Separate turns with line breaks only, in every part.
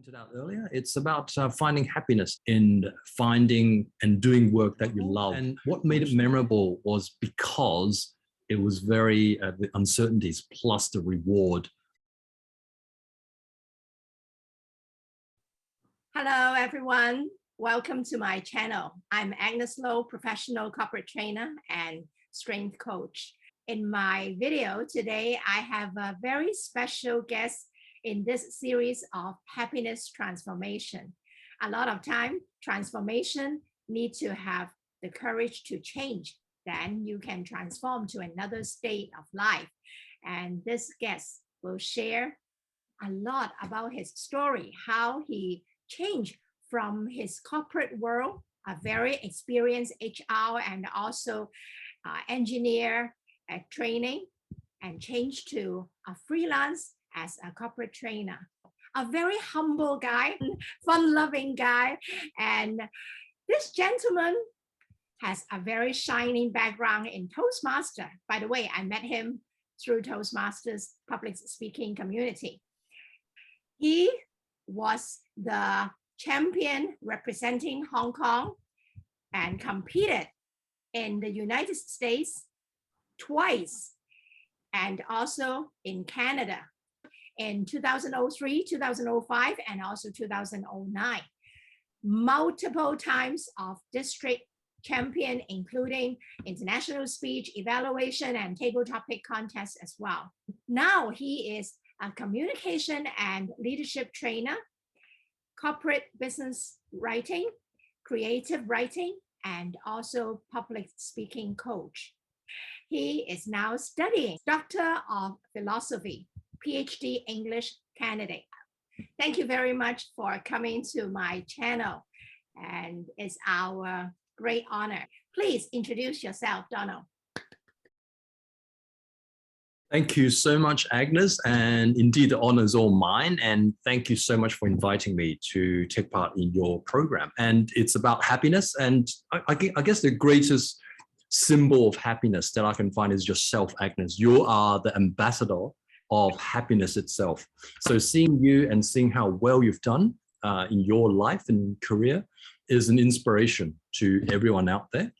pointed out earlier, it's about finding happiness in finding and doing work that you love. And what made it memorable was because it was very the uncertainties plus the reward.
Hello, everyone. Welcome to my channel. I'm Agnes, professional corporate trainer and strength coach. In my video today, I have a very special guest in this series of happiness transformation. A lot of time, transformation need to have the courage to change. Then you can transform to another state of life. And this guest will share a lot about his story, how he changed from his corporate world, a very experienced HR and also engineer at training, and changed to a freelance as a corporate trainer. A very humble guy, fun-loving guy. And this gentleman has a very shining background in Toastmaster. By the way, I met him through Toastmasters public speaking community. He was the champion representing Hong Kong and competed in the United States twice and also in Canada in 2003, 2005, and also 2009. Multiple times of district champion, including international speech, evaluation, and table topic contests as well. Now he is a communication and leadership trainer, corporate business writing, creative writing, and also public speaking coach. He is now studying Doctor of Philosophy, PhD English candidate. Thank you very much for coming to my channel, and it's our great honor. Please introduce yourself, Donald.
Thank you so much, Agnes, and indeed the honor is all mine, and thank you so much for inviting me to take part in your program. And it's about happiness, and I guess the greatest symbol of happiness that I can find is yourself, Agnes. You are the ambassador of happiness itself. So seeing you and seeing how well you've done in your life and career is an inspiration to everyone out there.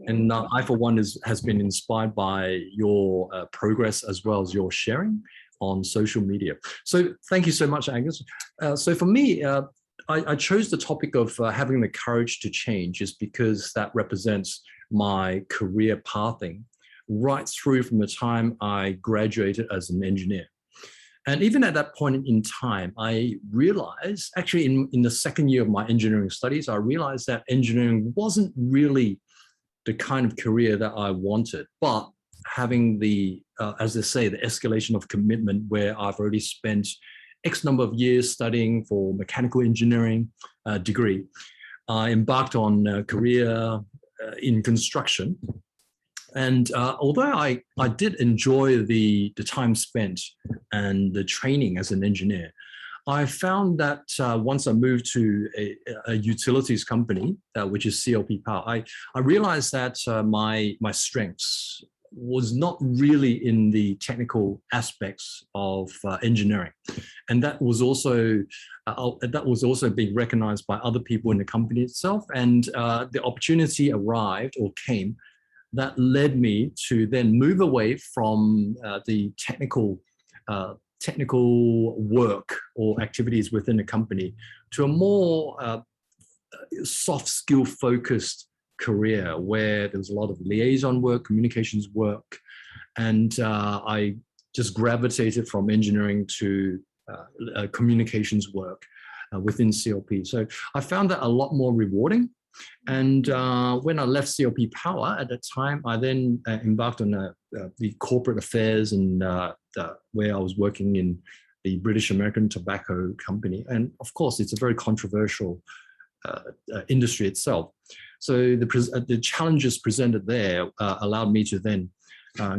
And I, for one, has been inspired by your progress as well as your sharing on social media. So thank you so much, Agnes. So for me, I chose the topic of having the courage to change is because that represents my career pathing right through from the time I graduated as an engineer. And even at that point in time, I realized, actually in the second year of my engineering studies, I realized that engineering wasn't really the kind of career that I wanted, but having the, as they say, the escalation of commitment where I've already spent X number of years studying for mechanical engineering degree, I embarked on a career in construction. And although I did enjoy the time spent and the training as an engineer, I found that once I moved to a utilities company, which is CLP Power, I realized that my strengths was not really in the technical aspects of engineering, and that was also being recognized by other people in the company itself. And the opportunity arrived or came that led me to then move away from the technical work or activities within the company to a more soft skill focused career where there was a lot of liaison work, communications work, and I just gravitated from engineering to communications work within CLP. So I found that a lot more rewarding. And when I left CLP Power at that time, I then embarked on the corporate affairs and where I was working in the British American Tobacco Company. And of course, it's a very controversial industry itself. So the challenges presented there allowed me to then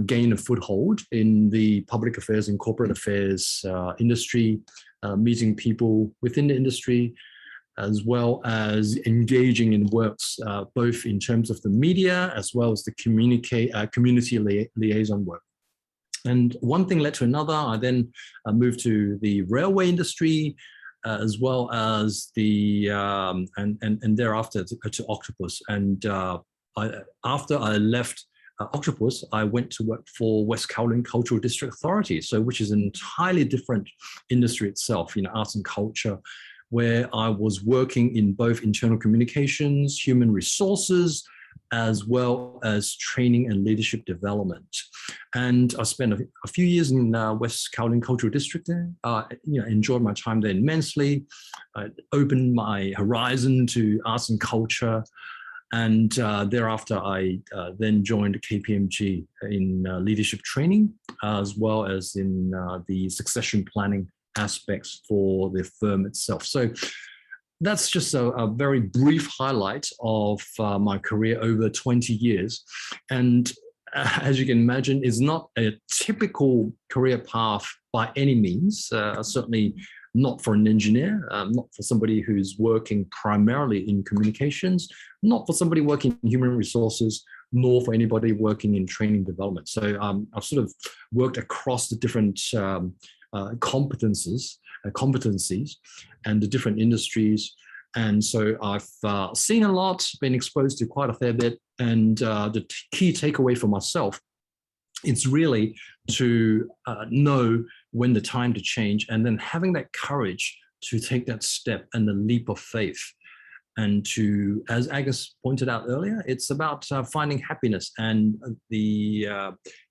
gain a foothold in the public affairs and corporate affairs industry, meeting people within the industry, as well as engaging in works, both in terms of the media, as well as the community liaison work. And one thing led to another. I then moved to the railway industry, as well as the and thereafter to Octopus. And after I left Octopus, I went to work for West Kowloon Cultural District Authority, so which is an entirely different industry itself, arts and culture, where I was working in both internal communications, human resources, as well as training and leadership development. And I spent a few years in West Kowloon Cultural District there. Enjoyed my time there immensely. I opened my horizon to arts and culture. And thereafter, I then joined KPMG in leadership training, as well as in the succession planning aspects for the firm itself. So that's just a very brief highlight of my career over 20 years. And as you can imagine, is not a typical career path by any means, certainly not for an engineer, not for somebody who's working primarily in communications, not for somebody working in human resources, nor for anybody working in training development. So I've sort of worked across the different competencies and the different industries. And so I've seen a lot, been exposed to quite a fair bit. And the key takeaway for myself, it's really to know when the time to change, and then having that courage to take that step and the leap of faith. And to, as Agnes pointed out earlier, it's about finding happiness and the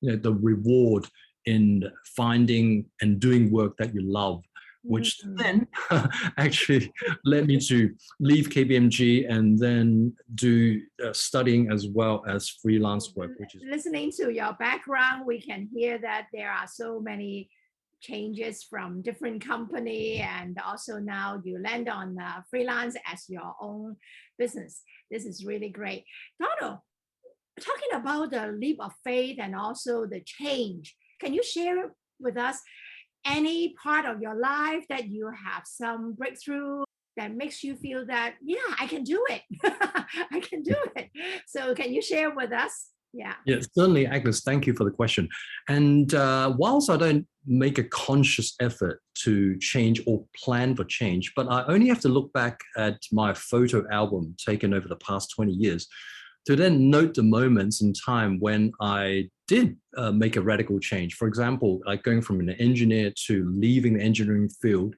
reward in finding and doing work that you love, which then actually led me to leave KPMG and then do studying as well as freelance work, which is...
Listening to your background, we can hear that there are so many changes from different company, and also now you land on freelance as your own business. This is really great. Donald, talking about the leap of faith and also the change, can you share with us any part of your life that you have some breakthrough that makes you feel that, yeah, I can do it. I can do it. So can you share with us? Yeah.
Yes, certainly, Agnes. Thank you for the question. And whilst I don't make a conscious effort to change or plan for change, but I only have to look back at my photo album taken over the past 20 years to then note the moments in time when I did make a radical change. For example, like going from an engineer to leaving the engineering field.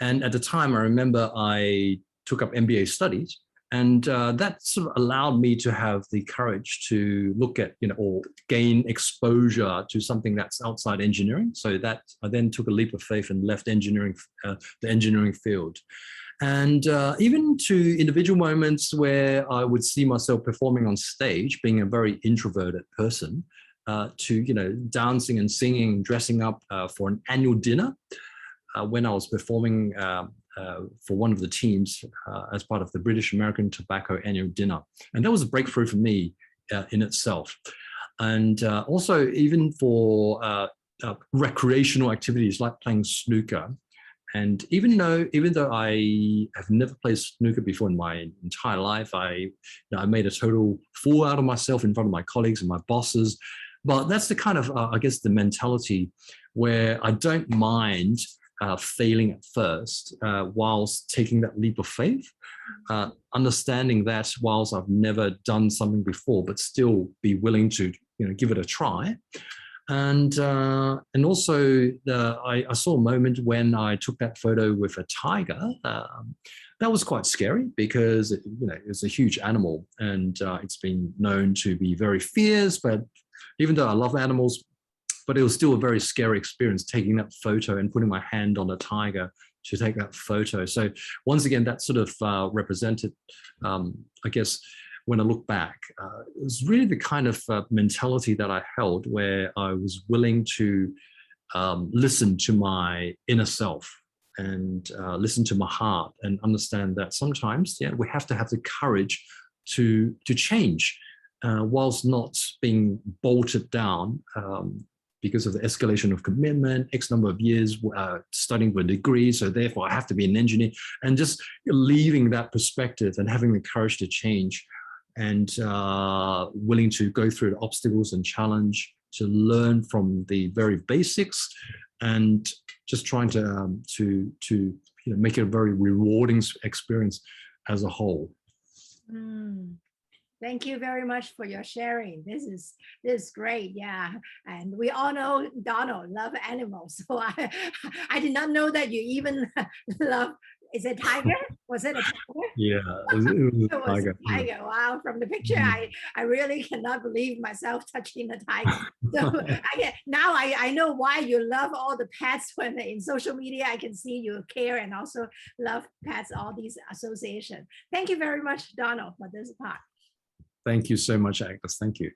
And at the time, I remember I took up MBA studies. And that sort of allowed me to have the courage to look at, or gain exposure to something that's outside engineering. So that I then took a leap of faith and left engineering, the engineering field. And even to individual moments where I would see myself performing on stage, being a very introverted person, to, dancing and singing, dressing up for an annual dinner when I was performing for one of the teams as part of the British American Tobacco annual dinner. And that was a breakthrough for me in itself. And also even for recreational activities like playing snooker. And even though I have never played snooker before in my entire life, I made a total fool out of myself in front of my colleagues and my bosses. But that's the kind of, I guess, the mentality where I don't mind failing at first, whilst taking that leap of faith, understanding that whilst I've never done something before, but still be willing to, give it a try. And also I saw a moment when I took that photo with a tiger. That was quite scary because it's a huge animal, and it's been known to be very fierce. But even though I love animals, but it was still a very scary experience taking that photo and putting my hand on a tiger to take that photo. So once again, that sort of represented, I guess, when I look back, it was really the kind of mentality that I held where I was willing to listen to my inner self and listen to my heart and understand that sometimes, we have to have the courage to change whilst not being bolted down because of the escalation of commitment, X number of years studying for a degree, so therefore I have to be an engineer, and just leaving that perspective and having the courage to change and willing to go through the obstacles and challenge to learn from the very basics and just trying to make it a very rewarding experience as a whole.
Thank you very much for your sharing. This is great. Yeah. And we all know Donald love animals. So I did not know that you even love, is it tiger? Was it a tiger?
Yeah, it was
It
a
was
tiger.
a tiger. Wow. From the picture, I really cannot believe myself touching a tiger. So now I know why you love all the pets. When in social media, I can see you care and also love pets, all these associations. Thank you very much, Donald, for this part.
Thank you so much, Agnes. Thank you.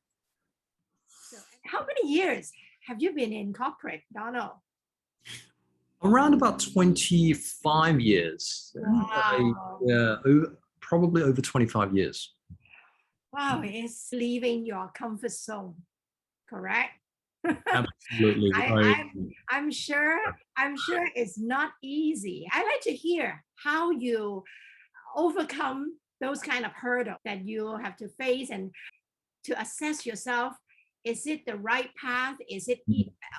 So, how many years have you been in corporate, Donald?
Around about 25 years.
Wow.
Probably over 25 years.
Wow, it's leaving your comfort zone, correct?
Absolutely.
I'm sure it's not easy. I like to hear how you overcome those kind of hurdles that you have to face and to assess yourself. Is it the right path? Is it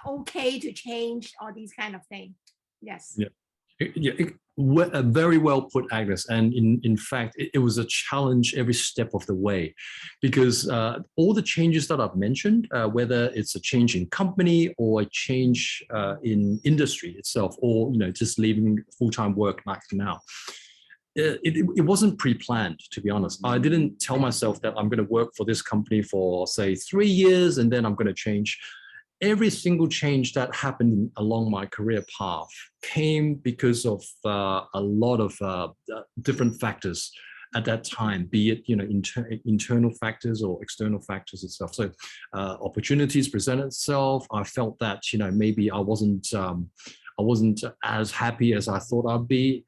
okay to change all these kind of things? Yes.
Yeah. Very well put, Agnes. And in fact, it was a challenge every step of the way, because all the changes that I've mentioned, whether it's a change in company or a change in industry itself, or just leaving full-time work like now, it wasn't pre-planned, to be honest. I didn't tell myself that I'm going to work for this company for, say, 3 years and then I'm going to change. Every single change that happened along my career path came because of a lot of different factors at that time, be it internal factors or external factors itself. So opportunities present itself. I felt that maybe I wasn't as happy as I thought I'd be,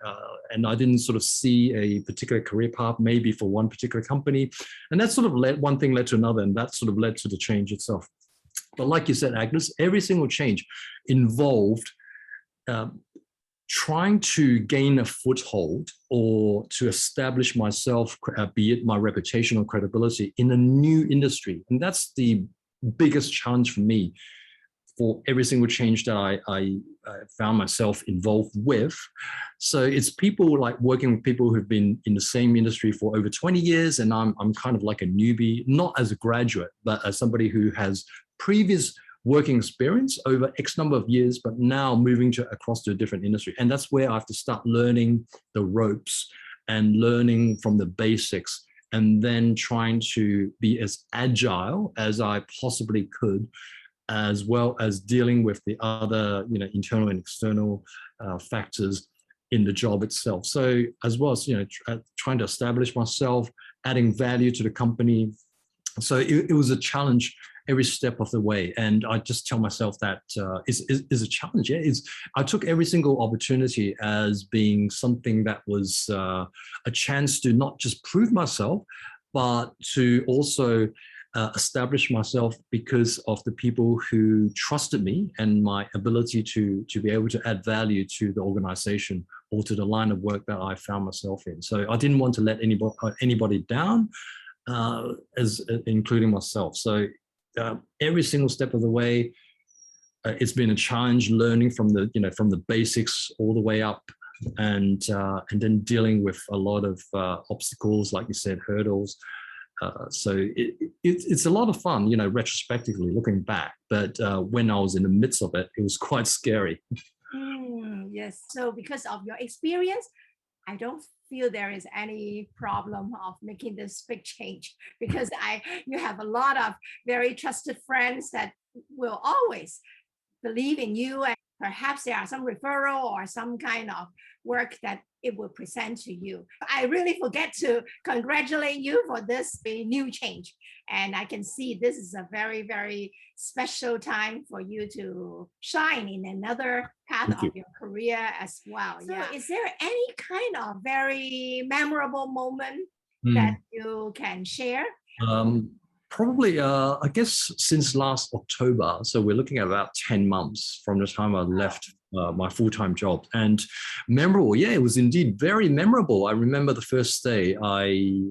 and I didn't sort of see a particular career path maybe for one particular company, and that sort of one thing led to another, and that sort of led to the change itself. But like you said, Agnes, every single change involved trying to gain a foothold or to establish myself, be it my reputation or credibility, in a new industry. And that's the biggest challenge for me for every single change that I found myself involved with. So it's people like working with people who've been in the same industry for over 20 years, and I'm kind of like a newbie, not as a graduate, but as somebody who has previous working experience over X number of years, but now moving across to a different industry. And that's where I have to start learning the ropes and learning from the basics, and then trying to be as agile as I possibly could, as well as dealing with the other, internal and external factors in the job itself. So as well as, trying to establish myself, adding value to the company. So it was a challenge every step of the way. And I just tell myself that is a challenge. Yeah, I took every single opportunity as being something that was a chance to not just prove myself, but to also establish myself because of the people who trusted me and my ability to be able to add value to the organization or to the line of work that I found myself in. So I didn't want to let anybody down, including myself. So every single step of the way, it's been a challenge, learning from the basics all the way up, and then dealing with a lot of obstacles, like you said, hurdles. So it's a lot of fun, retrospectively looking back. But when I was in the midst of it, it was quite scary.
Yes. So because of your experience, I don't feel there is any problem of making this big change, because you have a lot of very trusted friends that will always believe in you, and perhaps there are some referral or some kind of work that it will present to you. I really forget to congratulate you for this new change. And I can see this is a very, very special time for you to shine in another path of your career as well. So is there any kind of very memorable moment that you can share?
Probably, I guess since last October. So we're looking at about 10 months from the time I left my full-time job. And memorable, yeah, it was indeed very memorable. I remember the first day I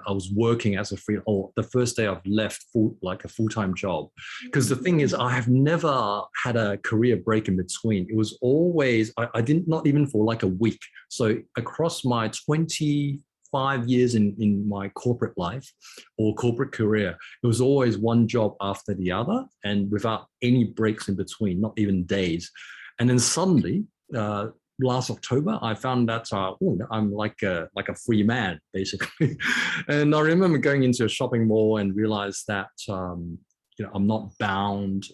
was working as a or the first day I've left like a full-time job. Because the thing is, I have never had a career break in between. It was always, I didn't, not even for like a week. So across my 25 years in my corporate life or corporate career, it was always one job after the other and without any breaks in between, not even days. And then suddenly, last October, I found that I'm like a free man, basically. And I remember going into a shopping mall and realized that I'm not bound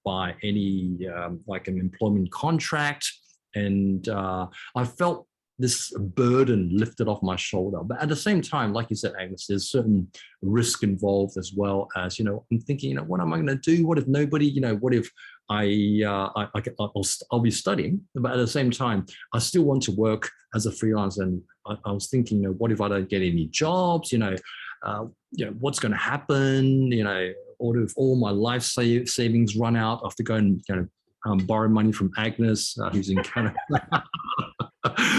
by any like an employment contract, and I felt this burden lifted off my shoulder. But at the same time, like you said, Agnes, there's certain risk involved, as well as, I'm thinking, what am I going to do? What if nobody, what if I'll be studying, but at the same time, I still want to work as a freelancer. And I was thinking, what if I don't get any jobs? What's going to happen? Or if all my life savings run out, I have to go and borrow money from Agnes, who's in Canada.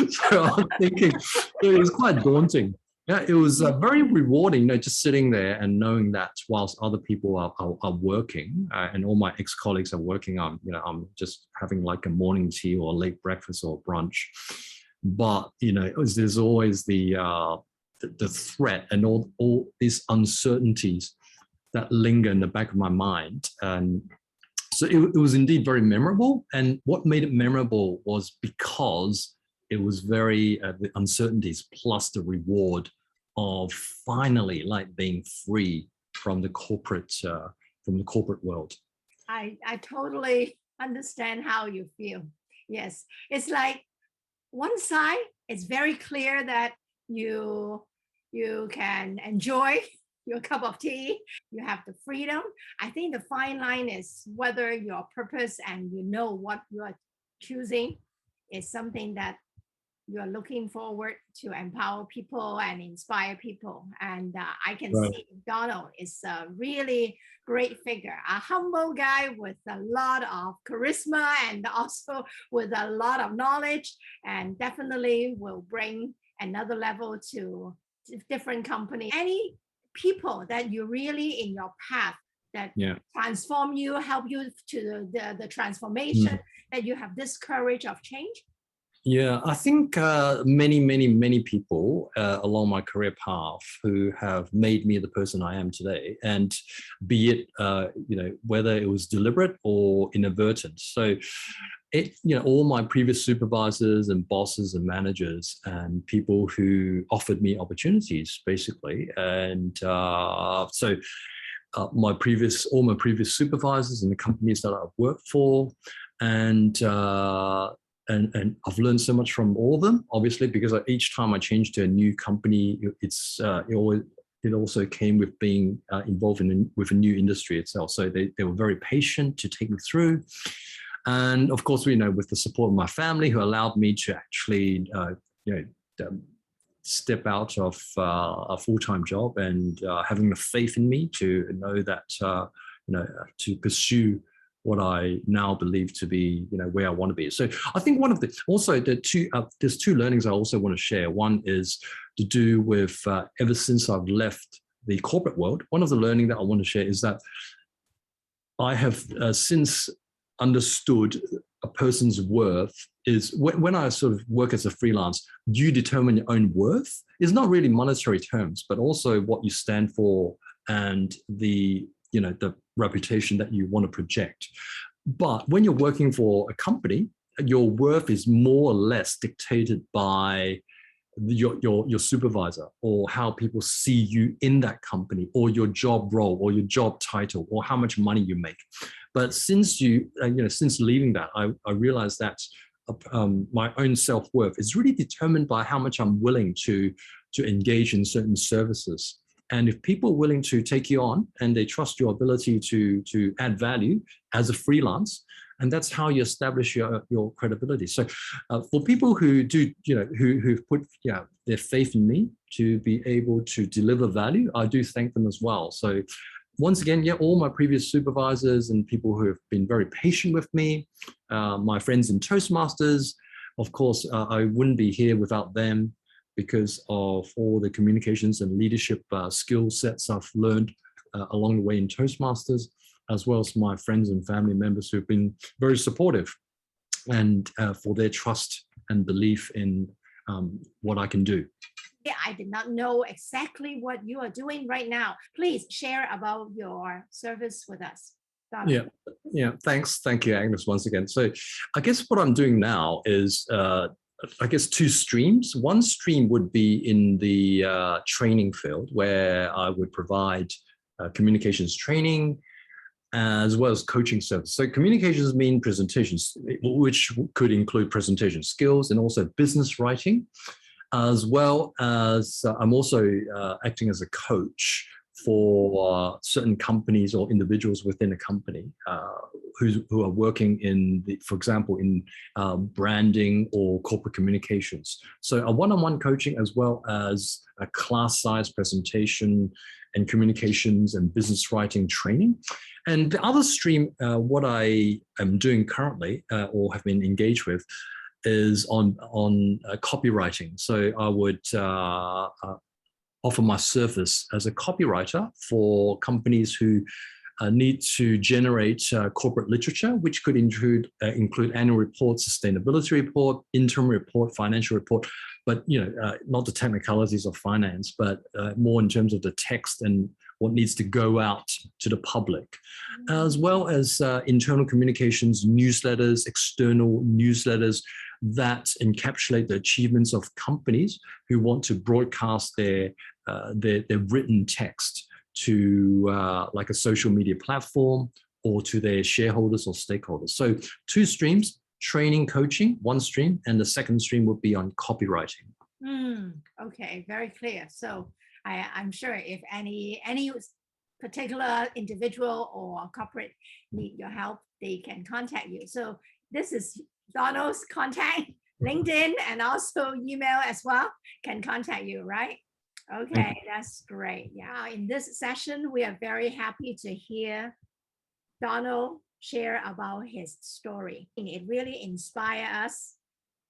So I'm thinking it was quite daunting. Yeah, it was very rewarding, just sitting there and knowing that whilst other people are working and all my ex-colleagues are working, I'm just having like a morning tea or a late breakfast or brunch. But there's always the threat and all these uncertainties that linger in the back of my mind. And so it was indeed very memorable. And what made it memorable was because it was very the uncertainties plus the reward of finally like being free from the corporate world.
I totally understand how you feel. Yes, it's like one side, it's very clear that you can enjoy your cup of tea, you have the freedom. I think the fine line is whether your purpose and what you are choosing is something that you are looking forward to empower people and inspire people. And I can see Donald is a really great figure, a humble guy with a lot of charisma and also with a lot of knowledge, and definitely will bring another level to different companies. Any people that you really in your path that transform you, help you to the transformation, that you have this courage of change?
Yeah, I think many people along my career path who have made me the person I am today, and be it whether it was deliberate or inadvertent. So all my previous supervisors and bosses and managers and people who offered me opportunities, basically, and all my previous supervisors in the companies that I've worked for, and I've learned so much from all of them, obviously, because each time I changed to a new company, it also came with being involved with a new industry itself. So they were very patient to take me through. And of course, with the support of my family, who allowed me to actually, step out of a full-time job, and having the faith in me to know that, to pursue what I now believe to be, where I want to be. So I think there's two learnings I also want to share. One is to do with ever since I've left the corporate world. One of the learning that I want to share is that I have since understood a person's worth is when I sort of work as a freelance, you determine your own worth. It's not really monetary terms, but also what you stand for and the reputation that you want to project. But when you're working for a company, your worth is more or less dictated by your supervisor, or how people see you in that company, or your job role, or your job title, or how much money you make. But since leaving that, I realized that my own self-worth is really determined by how much I'm willing to engage in certain services. And if people are willing to take you on and they trust your ability to add value as a freelance, and that's how you establish your credibility. So for people who do, who've put their faith in me to be able to deliver value, I do thank them as well. So once again, all my previous supervisors and people who have been very patient with me, my friends in Toastmasters. Of course, I wouldn't be here without them because of all the communications and leadership skill sets I've learned along the way in Toastmasters, as well as my friends and family members who've been very supportive and for their trust and belief in what I can do.
Yeah, I did not know exactly what you are doing right now. Please share about your service with us.
Yeah. Thank you, Agnes, once again. So I guess what I'm doing now is, I guess, two streams. One stream would be in the training field, where I would provide communications training as well as coaching service. So communications mean presentations, which could include presentation skills and also business writing, as well as I'm also acting as a coach for certain companies or individuals within a company who are working in, for example, in branding or corporate communications. So a one-on-one coaching, as well as a class-size presentation and communications and business writing training. And the other stream, what I am doing currently or have been engaged with, is on copywriting. So I would offer my service as a copywriter for companies who need to generate corporate literature, which could include annual report, sustainability report, interim report, financial report, but not the technicalities of finance, but more in terms of the text and what needs to go out to the public, as well as internal communications, newsletters, external newsletters that encapsulate the achievements of companies who want to broadcast their written text to like a social media platform or to their shareholders or stakeholders. So two streams, training, coaching, one stream, and the second stream would be on copywriting.
Okay, very clear. So I'm sure if any particular individual or corporate need your help, they can contact you. So this is Donald's contact, LinkedIn, and also email as well can contact you, right? Okay, that's great. Yeah, in this session, we are very happy to hear Donald share about his story. It really inspires us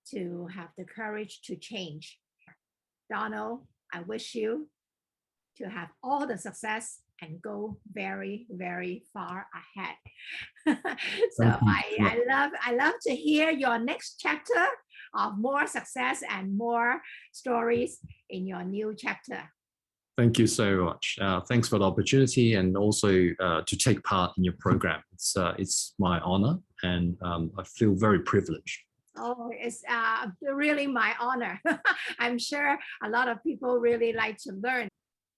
to have the courage to change. Donald, I wish you to have all the success and go very, very far ahead. So I love to hear your next chapter of more success and more stories in your new chapter.
Thank you so much. Thanks for the opportunity and also to take part in your program. It's my honor and I feel very privileged.
Oh, it's really my honor. I'm sure a lot of people really like to learn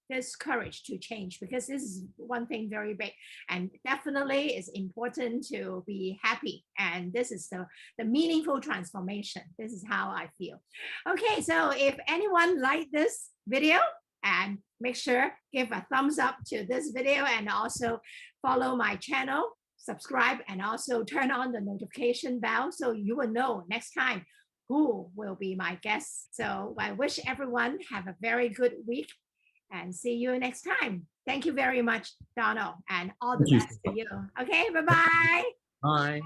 this courage to change, because this is one thing very big, and definitely it's important to be happy, and this is the meaningful transformation. This is how I feel. Okay, so if anyone liked this video, and make sure give a thumbs up to this video, and also follow my channel, subscribe, and also turn on the notification bell so you will know next time who will be my guest. So I wish everyone have a very good week and see you next time. Thank you very much, Donald, and all the best to you. Okay, bye-bye.
Bye.